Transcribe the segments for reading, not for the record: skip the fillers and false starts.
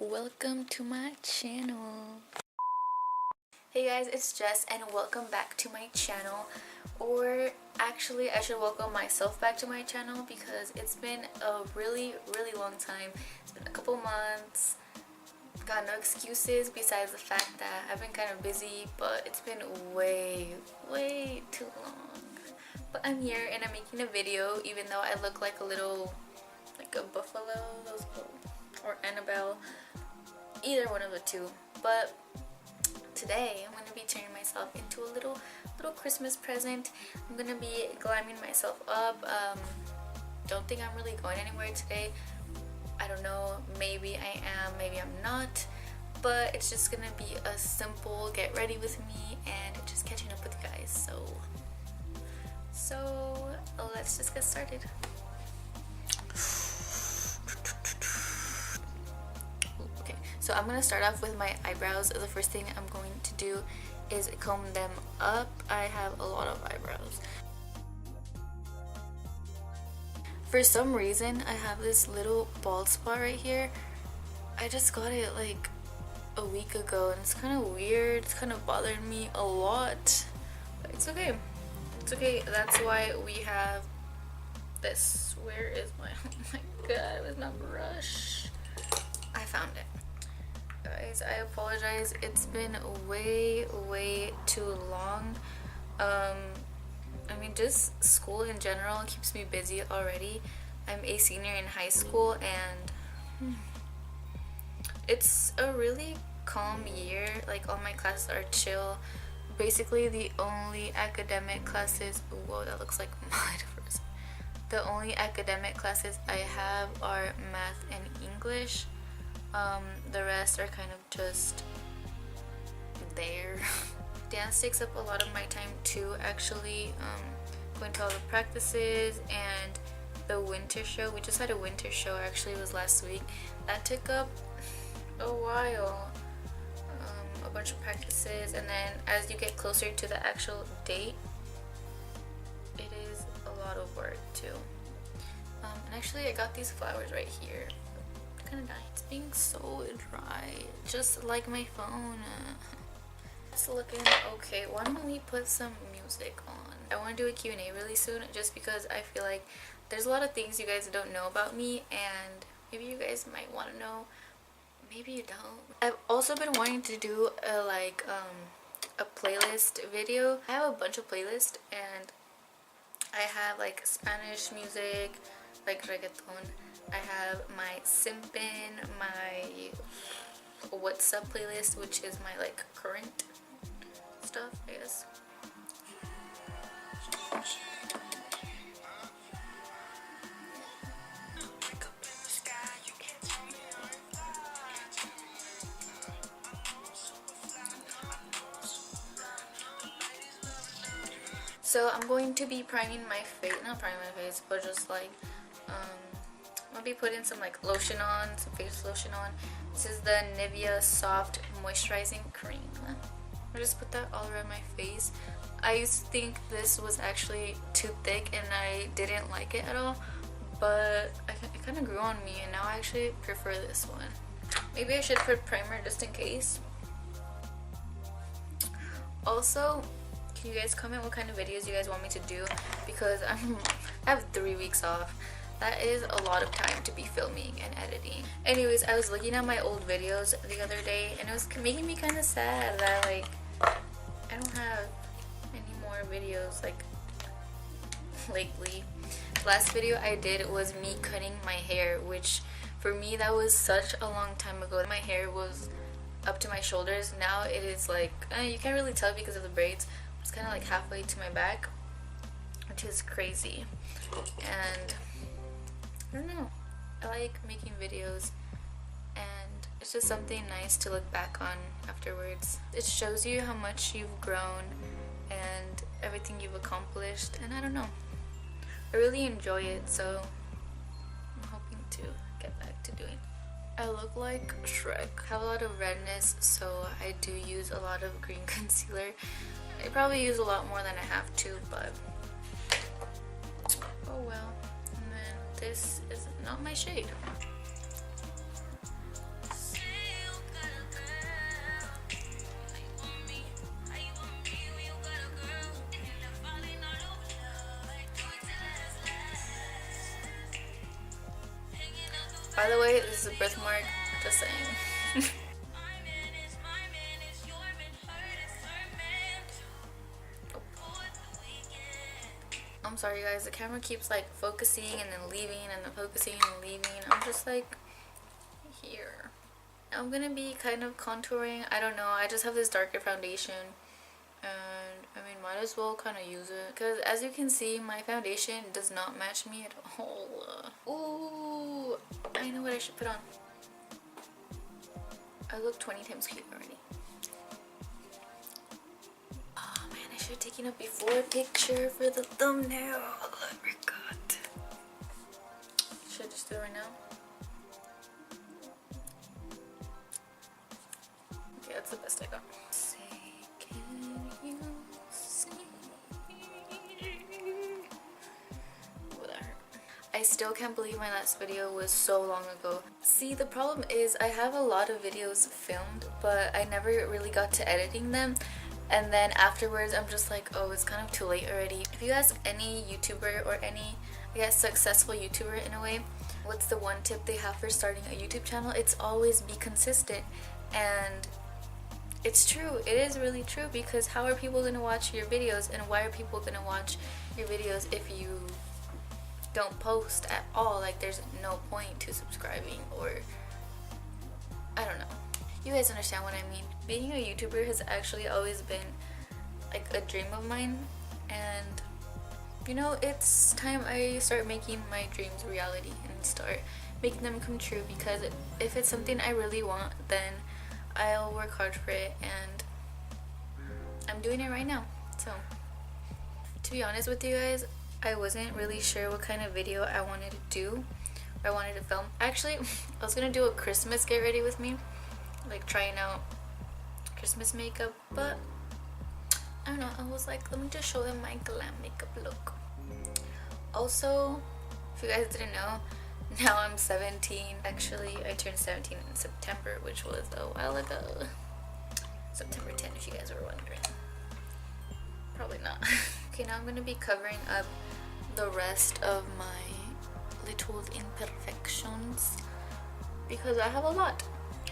welcome to my channel. Hey guys, it's Jess and welcome back to my channel. Or actually I should welcome myself back to my channel because it's been a really long time. It's been a couple months. Got no excuses besides the fact that I've been kind of busy, but it's been way too long. But I'm here and I'm making a video even though I look like a little, like a buffalo, or Annabelle, either one of the two. But today I'm going to be turning myself into a little Christmas present. I'm going to be glamming myself up. Don't think I'm really going anywhere today. I don't know, maybe I am, maybe I'm not, but it's just going to be a simple get ready with me and just catching up with you guys. So let's just get started. Okay, so I'm gonna start off with my eyebrows. The first thing I'm going to do is comb them up. I have a lot of eyebrows. For some reason, I have this little bald spot right here. I just got it like a week ago and it's kind of weird. It's kind of bothering me a lot, but it's okay. It's okay. That's why we have this. Where is my, oh my god, where's my brush? I found it. Guys, I apologize. It's been way too long. I mean, just school in general keeps me busy already. I'm a senior in high school and it's a really calm year. Like, all my classes are chill. Basically, the only academic classes, whoa, that looks like mud for a second. The only academic classes I have are math and English. The rest are kind of just there. Dance takes up a lot of my time too, actually. Going to all the practices and the winter show. We just had a winter show, actually. It was last week. That took up a while. A bunch of practices, and then as you get closer to the actual date, it is a lot of work too. And actually I got these flowers right here. Kind of nice. It's being so dry, just like my phone. It's looking okay. Why don't we put some music on? I want to do a Q&A really soon, just because I feel like there's a lot of things you guys don't know about me, and maybe you guys might want to know, maybe you don't. I've also been wanting to do a playlist video. I have a bunch of playlists, and I have like Spanish music, like reggaeton. I have my simpin, my what's up playlist, which is my like current stuff, I guess. So I'm going to be priming my face, not priming my face, but just like I'll be putting some like lotion on, some face lotion on. This is the Nivea Soft Moisturizing Cream. I'll just put that all around my face. I used to think this was actually too thick and I didn't like it at all, but it kind of grew on me and now I actually prefer this one. Maybe I should put primer just in case. Also, can you guys comment what kind of videos you guys want me to do, because I have 3 weeks off. That is a lot of time to be filming and editing. Anyways, I was looking at my old videos the other day and it was making me kind of sad that like I don't have any more videos like lately. The last video I did was me cutting my hair, which for me that was such a long time ago. My hair was up to my shoulders. Now it is like, you can't really tell because of the braids. It's kind of like halfway to my back, which is crazy. And I don't know, I like making videos and it's just something nice to look back on afterwards. It shows you how much you've grown and everything you've accomplished, and I don't know, I really enjoy it, so I'm hoping to get back to doing it. I look like Shrek. I have a lot of redness, so I do use a lot of green concealer. I probably use a lot more than I have to, but oh well. And then this is not my shade. By the way, this is a birthmark, just saying. I'm sorry guys, the camera keeps like focusing and then leaving and then focusing and leaving. I'm just like here. I'm gonna be kind of contouring. I don't know, I just have this darker foundation and I mean might as well kind of use it because as you can see my foundation does not match me at all. Ooh, I know what I should put on. I look 20 times cute already. Oh man, I should have taken a before picture for the thumbnail. I forgot. Should I just do it right now? Okay, that's the best I got. Say, can you see? Oh, that hurt. I still can't believe my last video was so long ago. See, the problem is I have a lot of videos filmed, but I never really got to editing them. And then afterwards, I'm just like, oh, it's kind of too late already. If you ask any YouTuber or any, I guess, successful YouTuber in a way, what's the one tip they have for starting a YouTube channel? It's always be consistent. And it's true. It is really true because how are people going to watch your videos? And why are people going to watch your videos if you don't post at all? Like, there's no point to subscribing, or I don't know. You guys understand what I mean. Being a YouTuber has actually always been like a dream of mine, and you know, it's time I start making my dreams reality and start making them come true, because if it's something I really want, then I'll work hard for it, and I'm doing it right now. So to be honest with you guys, I wasn't really sure what kind of video I wanted to do, or I wanted to film. Actually, I was gonna do a Christmas get ready with me, like trying out Christmas makeup, but I don't know, I was like, let me just show them my glam makeup look. Also, if you guys didn't know, now I'm 17. Actually, I turned 17 in September, which was a while ago. September 10, if you guys were wondering. Probably not. Okay, now I'm gonna be covering up the rest of my little imperfections because I have a lot.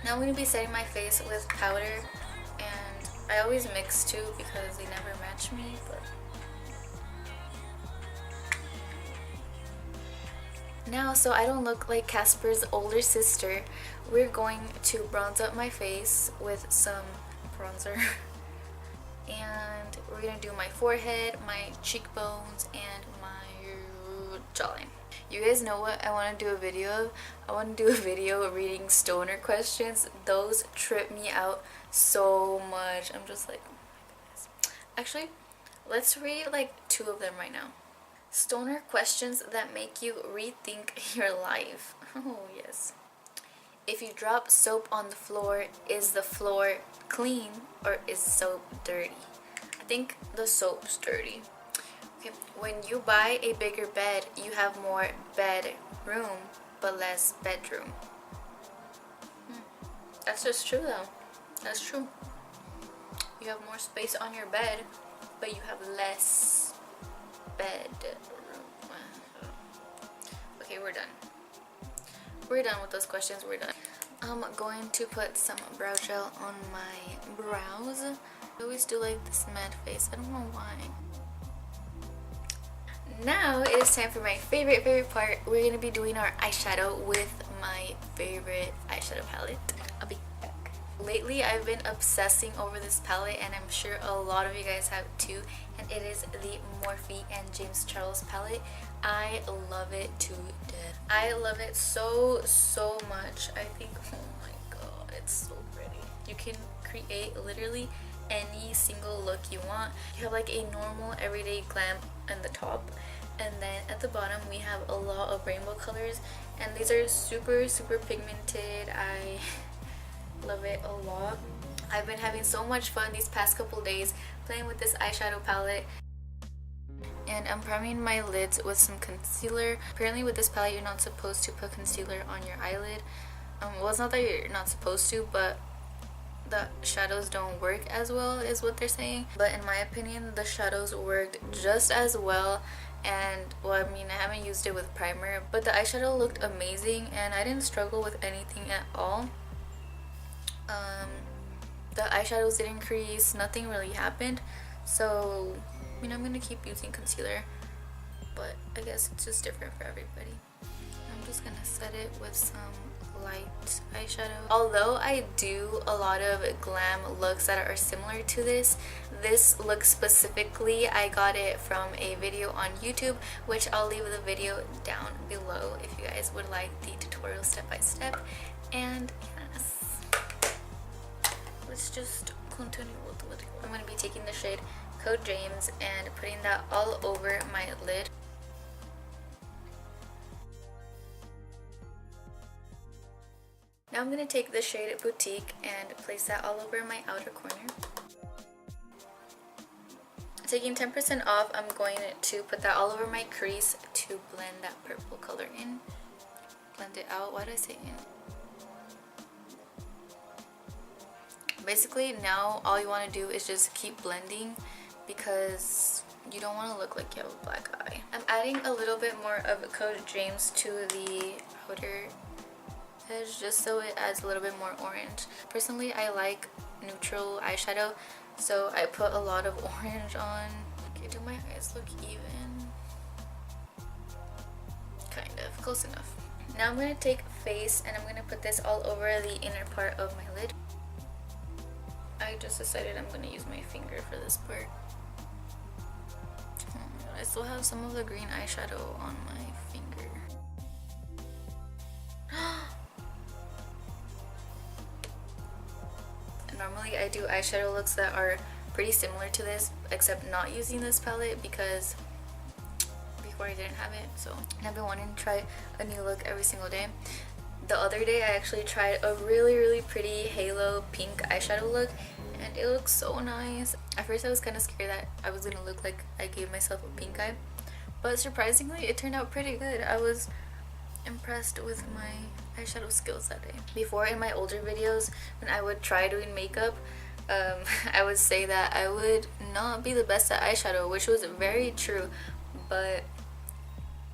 Now I'm going to be setting my face with powder, and I always mix too because they never match me, but now, so I don't look like Casper's older sister, we're going to bronze up my face with some bronzer and we're going to do my forehead, my cheekbones, and my jawline. You guys know what I want to do a video of? I want to do a video of reading stoner questions. Those trip me out so much. I'm just like, oh my goodness. Actually, let's read like 2 of them right now. Stoner questions that make you rethink your life. Oh yes. If you drop soap on the floor, is the floor clean or is soap dirty? I think the soap's dirty. Okay. When you buy a bigger bed, you have more bedroom but less bedroom. That's just true though. That's true. You have more space on your bed, but you have less bedroom. Okay, we're done. We're done with those questions. We're done. I'm going to put some brow gel on my brows. I always do like this matte face. I don't know why. Now it is time for my favorite part. We're going to be doing our eyeshadow with my favorite eyeshadow palette. I'll be back. Lately I've been obsessing over this palette, and I'm sure a lot of you guys have too, and it is the Morphe and James Charles palette. I love it to death. I love it so much. I think, oh my god, it's so pretty. You can create literally any single look you want. You have like a normal everyday glam on the top, and then at the bottom we have a lot of rainbow colors, and these are super pigmented. I love it a lot. I've been having so much fun these past couple days playing with this eyeshadow palette, and I'm priming my lids with some concealer. Apparently with this palette you're not supposed to put concealer on your eyelid. Well, it's not that you're not supposed to, but the shadows don't work as well is what they're saying. But in my opinion, the shadows worked just as well And well, I mean, I haven't used it with primer, but the eyeshadow looked amazing and I didn't struggle with anything at all. The eyeshadows didn't crease, nothing really happened. So I mean, I'm gonna keep using concealer, but I guess it's just different for everybody. I'm just gonna set it with some light eyeshadow. Although I do a lot of glam looks that are similar to this look specifically, I got it from a video on YouTube, which I'll leave the video down below if you guys would like the tutorial step by step. And yes, let's just continue with the video. I'm going to be taking the shade Code James and putting that all over my lid. Now I'm going to take the shade Boutique and place that all over my outer corner. Taking 10% off, I'm going to put that all over my crease to blend that purple color in. Blend it out. Why did I say in? Basically, now all you want to do is just keep blending because you don't want to look like you have a black eye. I'm adding a little bit more of Code James to the outer edge just so it adds a little bit more orange. Personally, I like neutral eyeshadow, so I put a lot of orange on. Okay, do my eyes look even? Kind of, close enough. Now I'm going to take Face and I'm going to put this all over the inner part of my lid. I just decided I'm going to use my finger for this part. Oh my god, I still have some of the green eyeshadow on my finger. Normally I do eyeshadow looks that are pretty similar to this, except not using this palette because before I didn't have it. So I've been wanting to try a new look every single day. The other day I actually tried a really pretty halo pink eyeshadow look and it looks so nice. At first I was kind of scared that I was gonna look like I gave myself a pink eye, but surprisingly it turned out pretty good. I was impressed with my eyeshadow skills that day. Before, in my older videos when I would try doing makeup, I would say that I would not be the best at eyeshadow, which was very true, but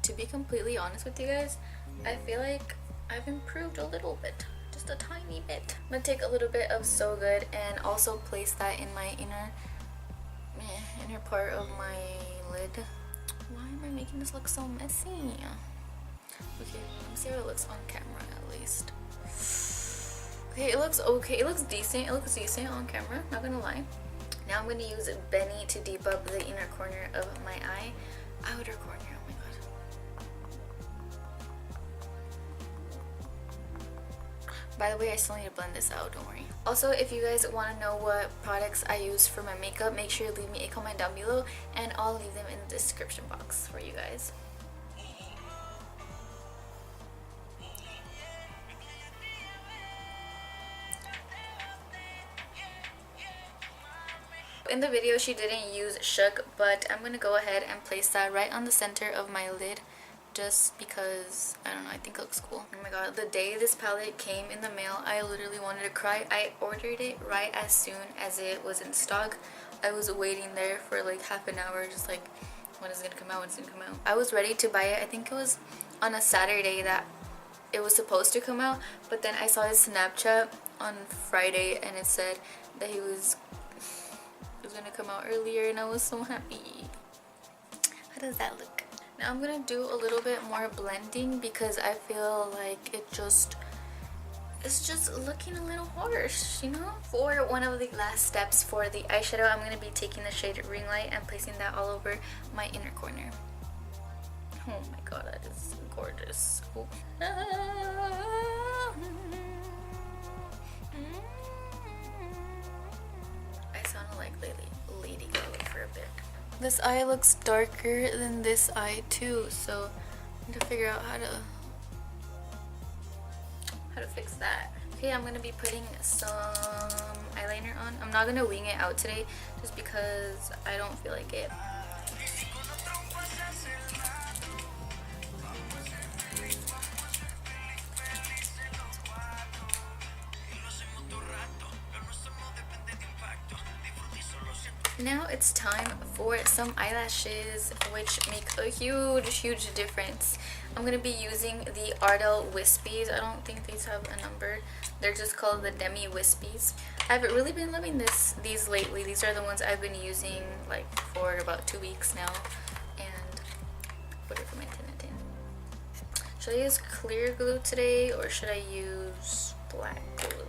to be completely honest with you guys, I feel like I've improved a little bit, just a tiny bit. I'm gonna take a little bit of So Good and also place that in my inner part of my lid. Why am I making this look so messy? Okay, let me see how it looks on camera at least. Okay, it looks okay. It looks decent. It looks decent on camera, not gonna lie. Now I'm gonna use Benny to deep up the inner corner of my eye. Outer corner, oh my god. By the way, I still need to blend this out, don't worry. Also, if you guys want to know what products I use for my makeup, make sure to leave me a comment down below and I'll leave them in the description box for you guys. In the video she didn't use Shook, but I'm gonna go ahead and place that right on the center of my lid just because, I don't know, I think it looks cool. Oh my god, the day this palette came in the mail, I literally wanted to cry. I ordered it right as soon as it was in stock. I was waiting there for like half an hour, just like, when is it gonna come out, when is it gonna come out? I was ready to buy it. I think it was on a Saturday that it was supposed to come out, but then I saw his Snapchat on Friday and it said that it was gonna come out earlier and I was so happy. How does that look? Now I'm gonna do a little bit more blending because I feel like it's just looking a little harsh, you know? For one of the last steps for the eyeshadow, I'm gonna be taking the shade Ring Light and placing that all over my inner corner. Oh my god, that is gorgeous. Oh. I sounded like Lady Gaga for a bit. This eye looks darker than this eye too, so I need to figure out how to fix that. Okay, I'm gonna be putting some eyeliner on. I'm not gonna wing it out today just because I don't feel like it. Now it's time for some eyelashes, which make a huge difference. I'm going to be using the Ardell Wispies. I don't think these have a number. They're just called the Demi Wispies. I've really been loving these lately. These are the ones I've been using like for about 2 weeks now. And put it for my tintin. Should I use clear glue today or should I use black glue?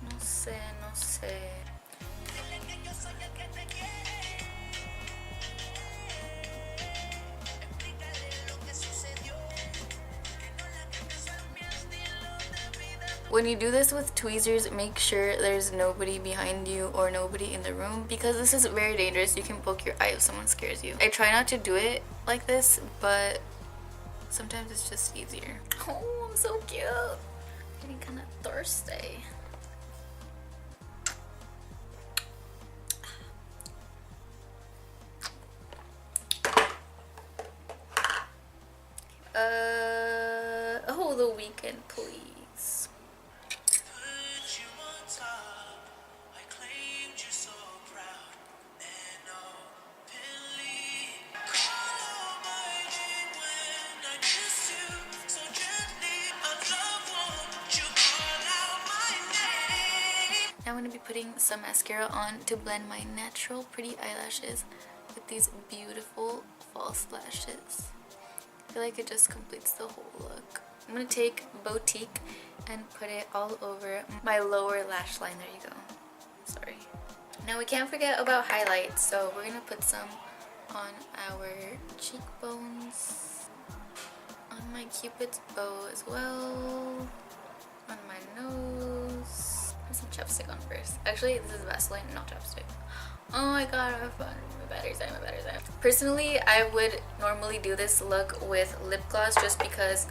No sé, no sé. When you do this with tweezers, make sure there's nobody behind you or nobody in the room, because this is very dangerous. You can poke your eye if someone scares you. I try not to do it like this, but sometimes it's just easier. Oh, I'm so cute. I'm getting kind of thirsty. Oh, The Weeknd, please. Now I'm going to be putting some mascara on to blend my natural pretty eyelashes with these beautiful false lashes. I feel like it just completes the whole look. I'm going to take Boutique and put it all over my lower lash line. There you go. Sorry. Now we can't forget about highlights, so we're going to put some on our cheekbones, on my cupid's bow as well, on my nose. Put some chapstick on first. Actually, this is Vaseline, not chapstick. Oh my god, my battery's dying, my battery's dying. Personally, I would normally do this look with lip gloss just because,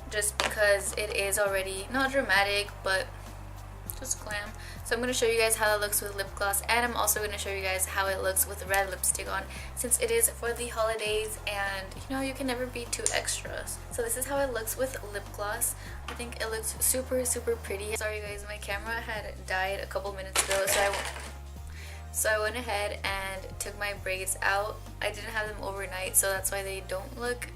just because it is already not dramatic, but just glam. So I'm going to show you guys how it looks with lip gloss, and I'm also going to show you guys how it looks with red lipstick on, since it is for the holidays and you know you can never be too extra. So this is how it looks with lip gloss. I think it looks super pretty. Sorry guys, my camera had died a couple minutes ago, so I went ahead and took my braids out. I didn't have them overnight, so that's why they don't look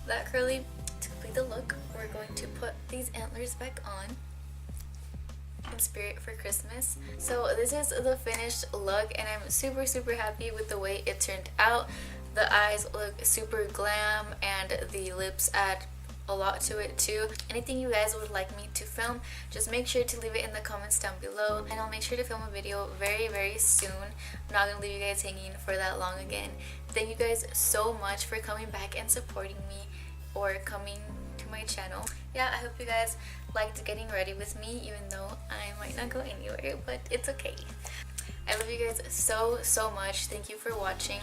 that curly. To complete the look, we're going to put these antlers back on in spirit for Christmas. So this is the finished look, and I'm super happy with the way it turned out. The eyes look super glam, and the lips add a lot to it too. Anything you guys would like me to film, just make sure to leave it in the comments down below, and I'll make sure to film a video very soon. I'm not gonna leave you guys hanging for that long again. Thank you guys so much for coming back and supporting me, or coming to my channel. Yeah, I hope you guys liked getting ready with me, even though I might not go anywhere, but it's okay. I love you guys so much. Thank you for watching,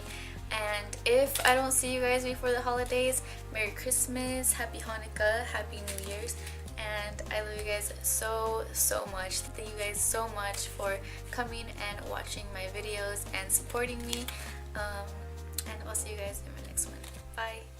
and if I don't see you guys before the holidays, Merry Christmas, Happy Hanukkah, Happy New Year's, and I love you guys so much. Thank you guys so much for coming and watching my videos and supporting me, and I'll see you guys in my next one. Bye.